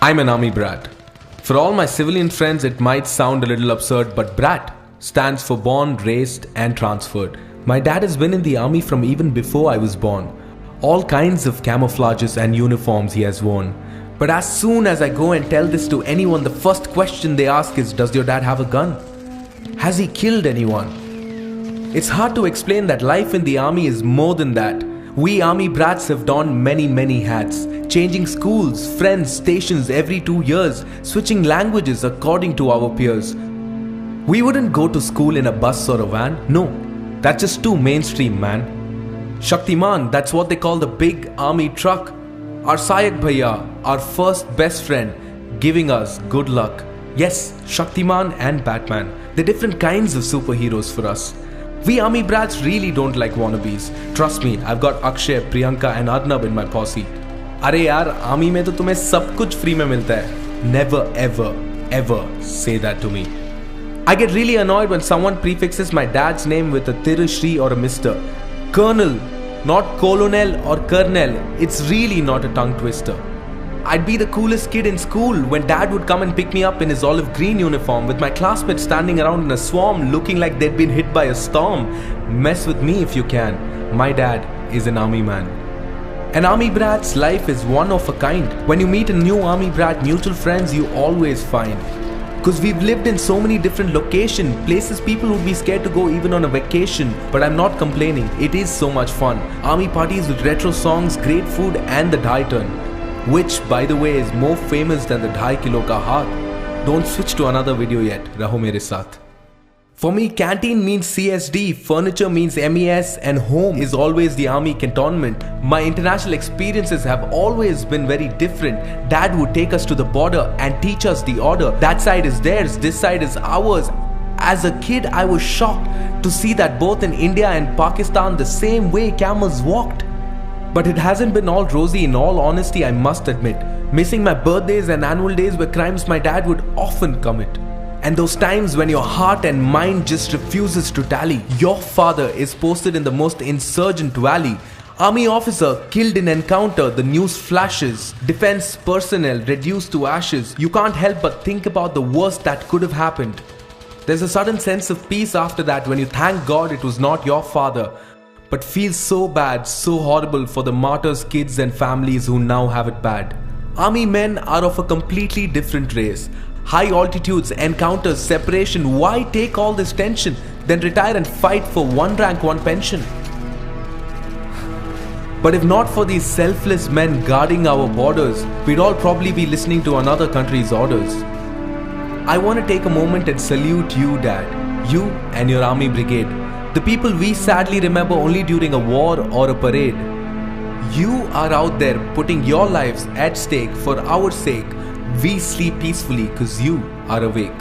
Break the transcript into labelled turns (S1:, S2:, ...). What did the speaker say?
S1: I'm an Army Brat. For all my civilian friends, it might sound a little absurd, but Brat stands for born, raised, and transferred. My dad has been in the army from even before I was born. All kinds of camouflages and uniforms he has worn. But as soon as I go and tell this to anyone, the first question they ask is, does your dad have a gun? Has he killed anyone? It's hard to explain that life in the army is more than that. We Army Brats have donned many hats, changing schools, friends, stations every 2 years, switching languages according to our peers. We wouldn't go to school in a bus or a van, no, that's just too mainstream, man. Shaktiman, that's what they call the big army truck. Our Sayak Bhaiya, our first best friend, giving us good luck. Yes, Shaktiman and Batman, they're different kinds of superheroes for us. We Army Brats really don't like wannabes. Trust me, I've got Akshay, Priyanka and Arnab in my posse. अरे यार, army में तो तुम्हें सब कुछ free में मिलता है. Never ever say that to me. I get really annoyed when someone prefixes my dad's name with a Thiru, Shri or a Mr. Colonel, not Colonel or Colonel. It's really not a tongue twister. I'd be the coolest kid in school when dad would come and pick me up in his olive green uniform with my classmates standing around in a swarm looking like they'd been hit by a storm. Mess with me if you can. My dad is an army man. An Army Brat's life is one of a kind. When you meet a new Army Brat, mutual friends you always find. Cause we've lived in so many different locations, places people would be scared to go even on a vacation. But I'm not complaining, it is so much fun. Army parties with retro songs, great food and the Dhai turn. Which, by the way, is more famous than the 2.5 kilo ka haath. Don't switch to another video yet. Raho mere saath. For me, canteen means CSD, furniture means MES, and home is always the army cantonment. My international experiences have always been very different. Dad would take us to the border and teach us the order. That side is theirs, this side is ours. As a kid, I was shocked to see that both in India and Pakistan, the same way camels walked. But it hasn't been all rosy, in all honesty, I must admit. Missing my birthdays and annual days were crimes my dad would often commit. And those times when your heart and mind just refuses to tally. Your father is posted in the most insurgent valley. Army officer killed in encounter, the news flashes. Defense personnel reduced to ashes. You can't help but think about the worst that could have happened. There's a sudden sense of peace after that when you thank God it was not your father. But feels so bad, so horrible for the martyrs' kids and families who now have it bad. Army men are of a completely different race. High altitudes, encounters, separation. Why take all this tension? Then retire and fight for one rank, one pension. But if not for these selfless men guarding our borders, we'd all probably be listening to another country's orders. I want to take a moment and salute you, Dad. You and your army brigade. The people we sadly remember only during a war or a parade. You are out there putting your lives at stake for our sake. We sleep peacefully cause you are awake.